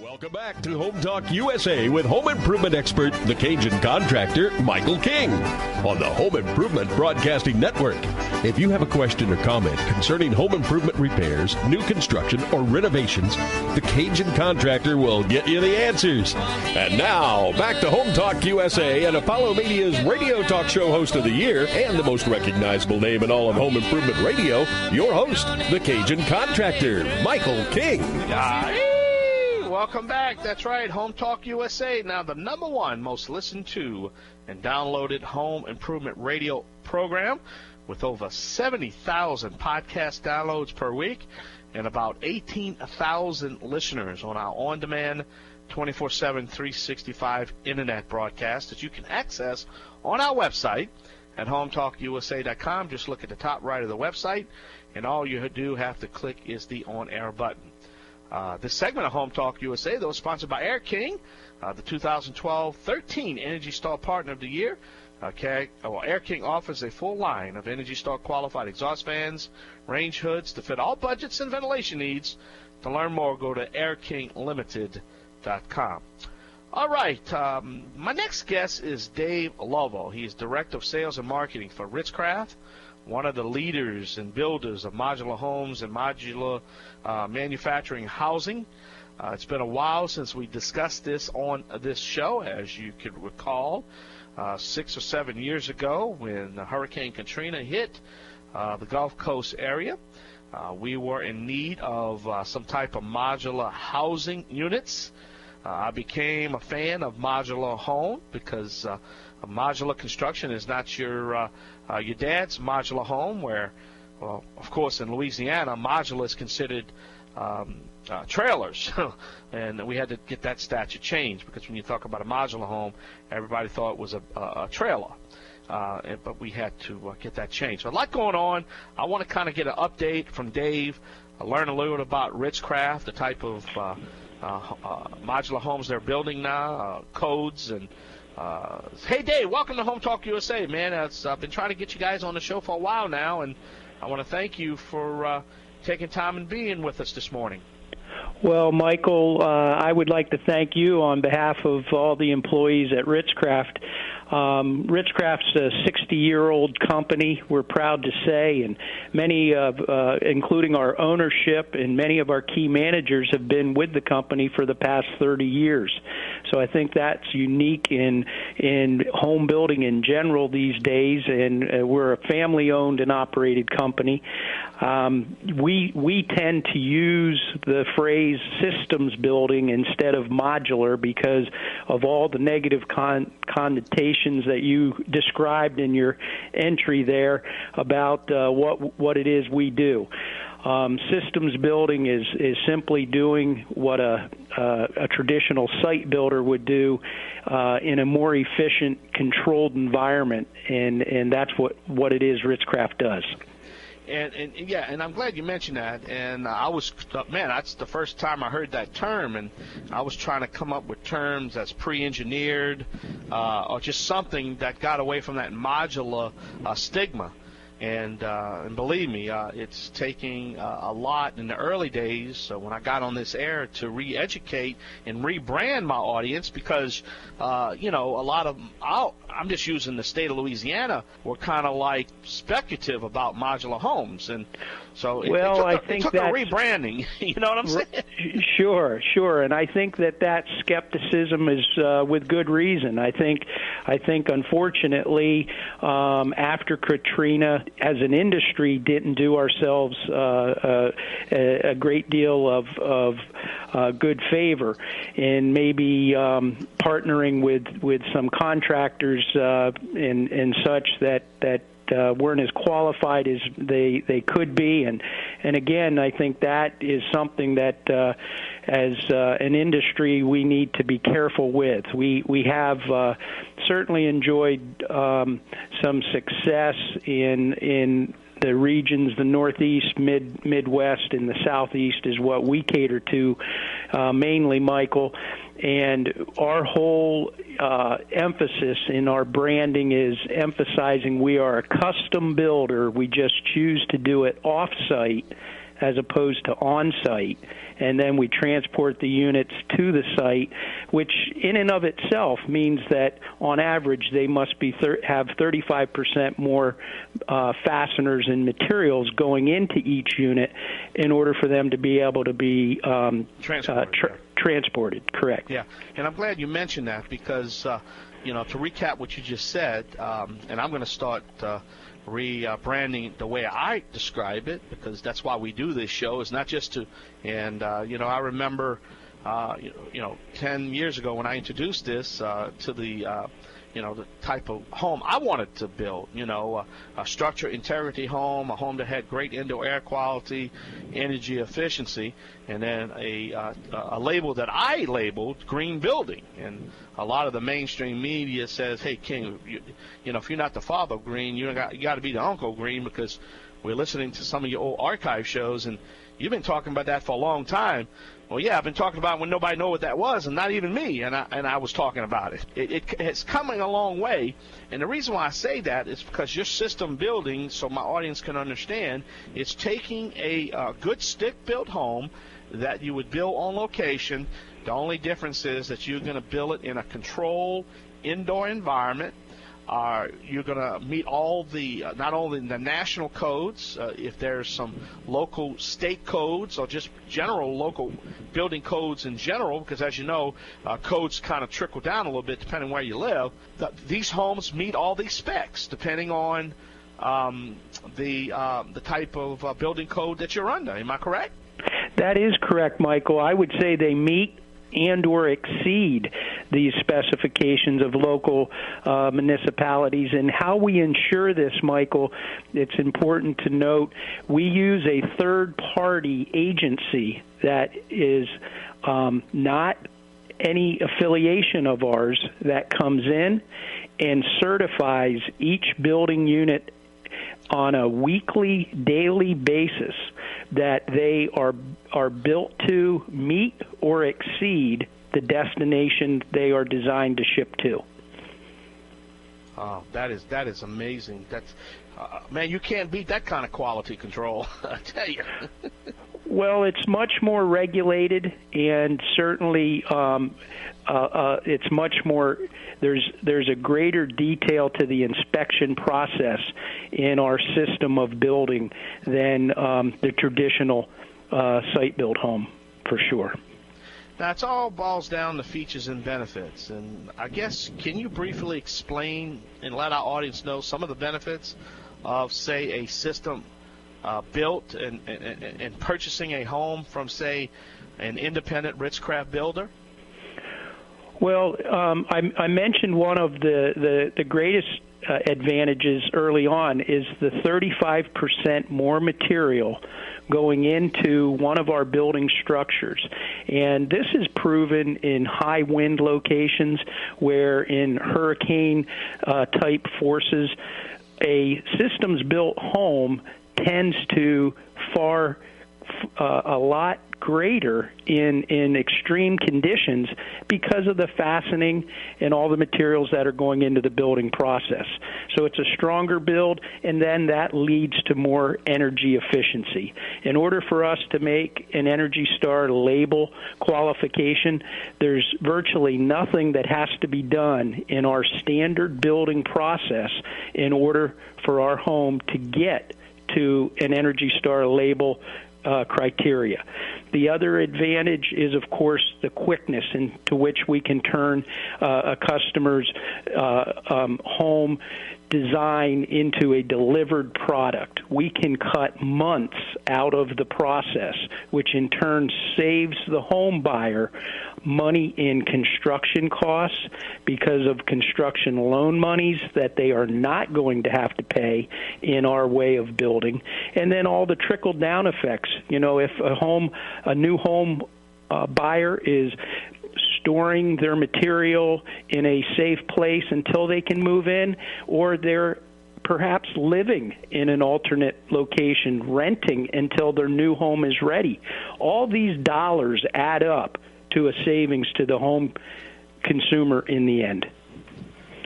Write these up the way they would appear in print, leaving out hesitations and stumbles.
Welcome back to Home Talk USA with home improvement expert, the Cajun contractor, Michael King, on the Home Improvement Broadcasting Network. If you have a question or comment concerning home improvement repairs, new construction, or renovations, the Cajun contractor will get you the answers. And now, back to Home Talk USA and Apollo Media's radio talk show host of the year and the most recognizable name in all of home improvement radio, your host, the Cajun contractor, Michael King. Welcome back. That's right, Home Talk USA, now the number one most listened to and downloaded home improvement radio program with over 70,000 podcast downloads per week and about 18,000 listeners on our on-demand 24/7, 365 internet broadcast that you can access on our website at hometalkusa.com. Just look at the top right of the website, and all you do have to click is the on-air button. This segment of Home Talk USA, though, is sponsored by Air King, the 2012-13 Energy Star Partner of the Year. Air King offers a full line of Energy Star qualified exhaust fans, range hoods to fit all budgets and ventilation needs. To learn more, go to airkinglimited.com. All right, my next guest is Dave Lovell. He is Director of Sales and Marketing for Ritz-Craft, one of the leaders and builders of modular homes and modular manufacturing housing. It's been a while since we discussed this on this show, as you could recall, 6 or 7 years ago when Hurricane Katrina hit the Gulf Coast area. We were in need of some type of modular housing units. I became a fan of modular home because modular construction is not your dad's modular home, where, well, of course, in Louisiana, modular is considered trailers, and we had to get that statute changed because when you talk about a modular home, everybody thought it was a trailer, but we had to get that changed. So a lot going on. I want to kind of get an update from Dave, learn a little bit about Ritz-Craft, the type of modular homes they're building now, codes, and hey, Dave, welcome to Home Talk USA, man. I've been trying to get you guys on the show for a while now, and I want to thank you for taking time and being with us this morning. Well, Michael, I would like to thank you on behalf of all the employees at Ritz-Craft. Ritz-Craft's a 60-year-old company, we're proud to say, and many of, including our ownership and many of our key managers have been with the company for the past 30 years. So I think that's unique in home building in general these days, and we're a family-owned and operated company. We tend to use the phrase systems building instead of modular because of all the negative connotations that you described in your entry there about what it is we do. Systems building is simply doing what a traditional site builder would do in a more efficient, controlled environment, and that's what it is Ritz-Craft does. And I'm glad you mentioned that. And that's the first time I heard that term, and I was trying to come up with terms that's pre-engineered or just something that got away from that modular stigma. And believe me, it's taking a lot in the early days when I got on this air to re-educate and rebrand my audience because, a lot of I'm just using the state of Louisiana, were kind of like speculative about modular homes. And so it took a rebranding. You know what I'm saying? Sure. And I think that skepticism is with good reason. I think unfortunately, after Katrina, as an industry, didn't do ourselves a great deal of good favor in maybe partnering with some contractors and such that weren't as qualified as they could be, and again, I think that is something that as an industry we need to be careful with. We have certainly enjoyed some success in the regions, the Northeast, Midwest, and the Southeast is what we cater to mainly, Michael. And our whole emphasis in our branding is emphasizing we are a custom builder. We just choose to do it off-site as opposed to on-site. and then we transport the units to the site, which in and of itself means that on average they must be have 35% more fasteners and materials going into each unit in order for them to be able to be transported. Correct. Yeah, and I'm glad you mentioned that because, to recap what you just said, and I'm going to start rebranding the way I describe it, because that's why we do this show. It's not just to, and I remember, 10 years ago when I introduced this to the type of home I wanted to build, a structure integrity home, a home that had great indoor air quality, energy efficiency, and then a label that I labeled green building. And a lot of the mainstream media says, hey, King, if you're not the father of green, you got to be the uncle of green, because we're listening to some of your old archive shows, and you've been talking about that for a long time. Well, yeah, I've been talking about it when nobody knew what that was, and not even me, and I was talking about it. It's coming a long way, and the reason why I say that is because your system building, so my audience can understand, it's taking a good stick-built home that you would build on location. The only difference is that you're going to build it in a controlled indoor environment. You're going to meet all the, not only the national codes, if there's some local state codes or just general local building codes in general, because as you know, codes kind of trickle down a little bit depending where you live. These homes meet all these specs depending on the type of building code that you're under. Am I correct? That is correct, Michael. I would say they meet and or exceed these specifications of local municipalities. And how we ensure this, Michael, it's important to note, we use a third-party agency that is not any affiliation of ours that comes in and certifies each building unit on a weekly, daily basis that they are built to meet or exceed the destination they are designed to ship to. Oh, that is amazing. That's man, you can't beat that kind of quality control. I tell you. Well, it's much more regulated, and certainly it's much more. There's a greater detail to the inspection process in our system of building than the traditional site-built home, for sure. Now, it all boils down to features and benefits, and I guess can you briefly explain and let our audience know some of the benefits of, say, a system built and purchasing a home from, say, an independent Ritz-Craft builder? Well, I mentioned one of the greatest advantages early on is the 35% more material going into one of our building structures. And this is proven in high wind locations where in hurricane-type forces, a systems-built home tends to far a lot greater in extreme conditions because of the fastening and all the materials that are going into the building process. So it's a stronger build, and then that leads to more energy efficiency. In order for us to make an Energy Star label qualification, there's virtually nothing that has to be done in our standard building process in order for our home to get to an Energy Star label criteria. The other advantage is, of course, the quickness into which we can turn a customer's home design into a delivered product. We can cut months out of the process, which in turn saves the home buyer money in construction costs because of construction loan monies that they are not going to have to pay in our way of building. And then all the trickle-down effects. If a new home buyer is storing their material in a safe place until they can move in, or they're perhaps living in an alternate location, renting until their new home is ready. All these dollars add up to a savings to the home consumer in the end.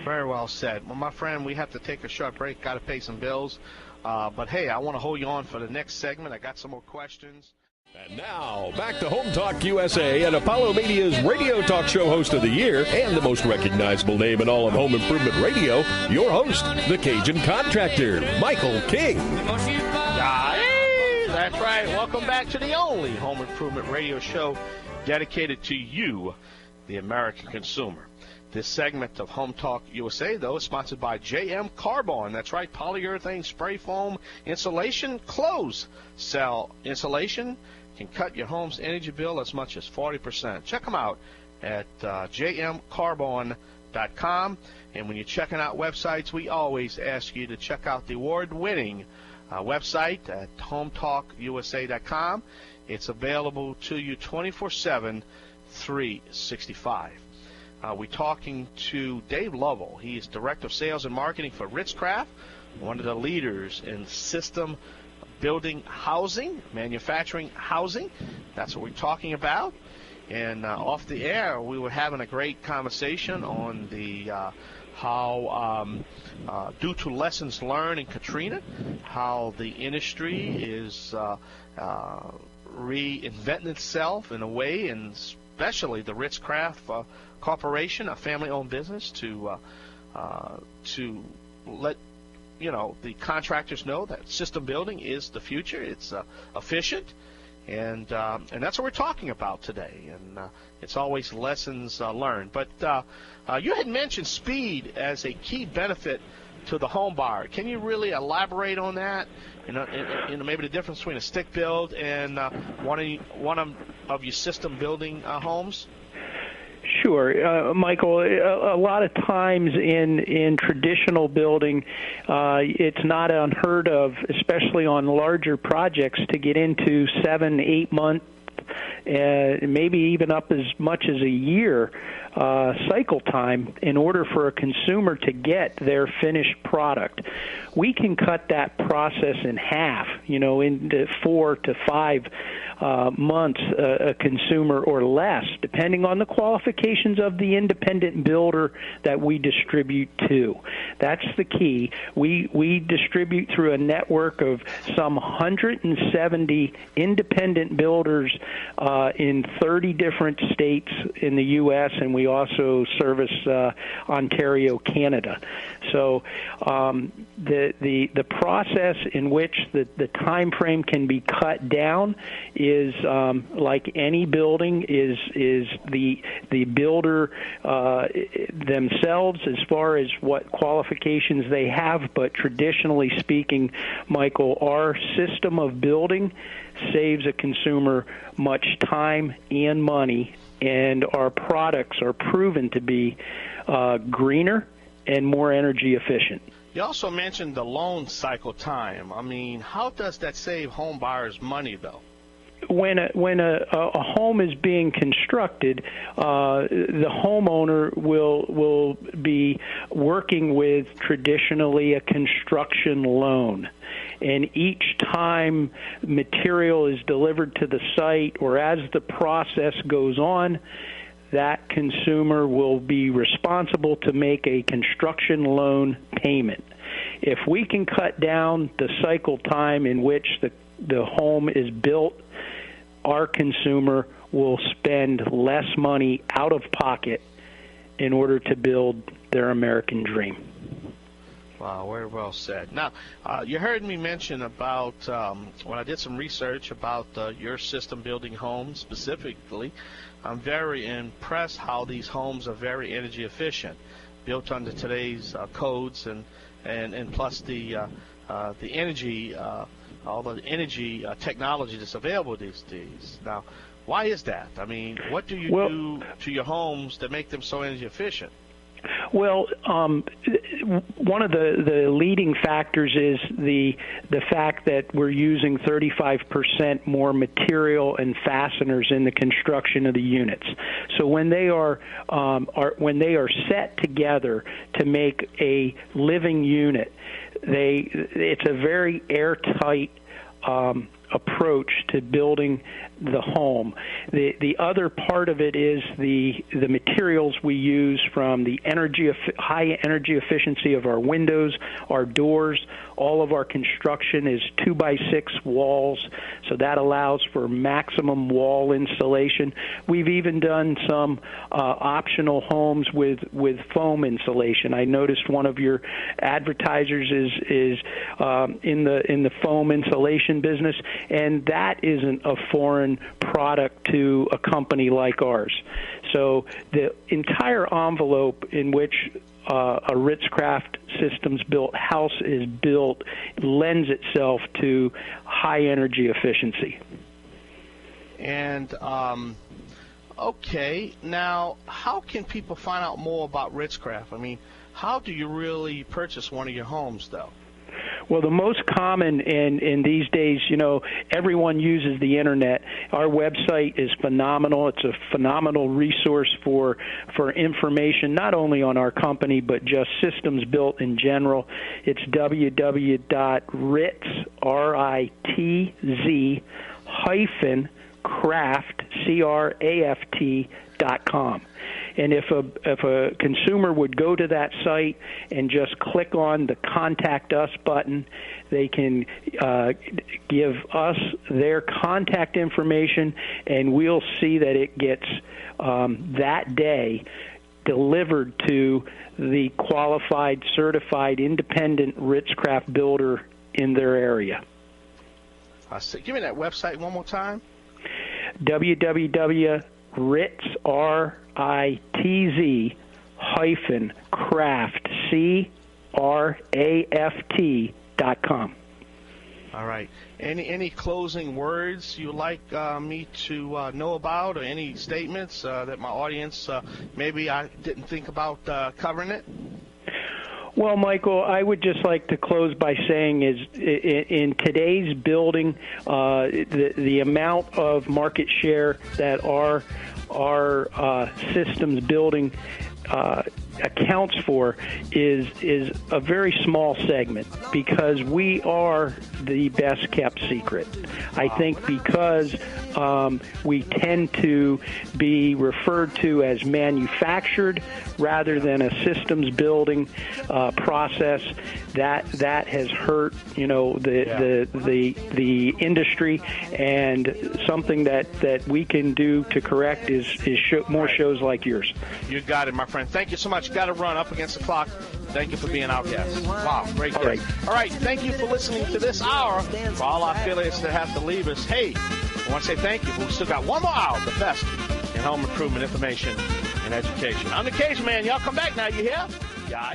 Very well said. Well, my friend, we have to take a short break. Got to pay some bills. But, hey, I want to hold you on for the next segment. I got some more questions. And now, back to Home Talk USA and Apollo Media's Radio Talk Show Host of the Year and the most recognizable name in all of home improvement radio, your host, the Cajun Contractor, Michael King. That's right. Welcome back to the only home improvement radio show dedicated to you, the American consumer. This segment of Home Talk USA, though, is sponsored by JM Carbon. That's right, polyurethane spray foam insulation, closed cell insulation can cut your home's energy bill as much as 40%. Check them out at jmcarbon.com. And when you're checking out websites, we always ask you to check out the award-winning website at hometalkusa.com. It's available to you 24/7, 365. We're talking to Dave Lovell. He is Director of Sales and Marketing for Ritz-Craft, one of the leaders in system building housing, manufacturing housing. That's what we're talking about. And off the air, we were having a great conversation on the how, due to lessons learned in Katrina, how the industry is reinventing itself in a way, and especially the Ritz-Craft Corporation, a family-owned business, to let the contractors know that system building is the future. It's efficient, and that's what we're talking about today. And it's always lessons learned. But you had mentioned speed as a key benefit to the home buyer. Can you really elaborate on that? Maybe the difference between a stick build and one of your system building homes. Sure, Michael. A lot of times in traditional building, it's not unheard of, especially on larger projects, to get into 7-8 month, maybe even up as much as a year cycle time in order for a consumer to get their finished product. We can cut that process in half, into 4 to 5 months, a consumer or less, depending on the qualifications of the independent builder that we distribute to. That's the key. We distribute through a network of some 170 independent builders in 30 different states in the U.S., and we also service Ontario, Canada. So the process in which the time frame can be cut down is like any building, is the builder themselves as far as what qualifications they have. But traditionally speaking, Michael, our system of building saves a consumer much time and money, and our products are proven to be greener and more energy efficient. You also mentioned the loan cycle time. I mean, how does that save home buyers money, though? When a home is being constructed, the homeowner will be working with traditionally a construction loan. And each time material is delivered to the site, or as the process goes on, that consumer will be responsible to make a construction loan payment. If we can cut down the cycle time in which the home is built, our consumer will spend less money out of pocket in order to build their American dream. Wow, very well said. Now, you heard me mention about, when I did some research about your system building homes specifically, I'm very impressed how these homes are very energy efficient, built under today's codes, and plus the energy, all the energy technology that's available these days. Now, why is that? I mean, what do you do to your homes that make them so energy efficient? Well, one of the leading factors is the fact that we're using 35% more material and fasteners in the construction of the units. So when they are set together to make a living unit, it's a very airtight approach to building the home. The other part of it is the materials we use, from the high energy efficiency of our windows, our doors. All of our construction is 2x6 walls, so that allows for maximum wall insulation. We've even done some optional homes with foam insulation. I noticed one of your advertisers is in the foam insulation business, and that isn't a foreign product to a company like ours. So the entire envelope in which a Ritz-Craft systems built house is built lends itself to high energy efficiency. And okay, now how can people find out more about Ritz-Craft? I mean, how do you really purchase one of your homes, though? Well, the most common in these days, everyone uses the internet. Our website is phenomenal. It's a phenomenal resource for information, not only on our company, but just systems built in general. It's www.ritz-craft.com. And if a consumer would go to that site and just click on the Contact Us button, they can give us their contact information, and we'll see that it gets that day delivered to the qualified, certified, independent Ritz-Craft builder in their area. Give me that website one more time. www.ritz-craft.com. All right. Any closing words you like me to know about, or any statements that my audience maybe I didn't think about covering it? Well, Michael, I would just like to close by saying is in today's building, the amount of market share that our systems building accounts for is a very small segment, because we are the best kept secret. I think because we tend to be referred to as manufactured rather than a systems building process, that has hurt the industry, and something that we can do to correct is more shows like yours. You got it, my friend. Thank you so much. Got to run up against the clock. Thank you for being our guest. Wow, great guest. All right, thank you for listening to this hour. For all our affiliates that have to leave us, hey, I want to say thank you, but we still got one more hour, the best in home improvement information and education. I'm the Cajun Man. Y'all come back now, you hear? Yeah.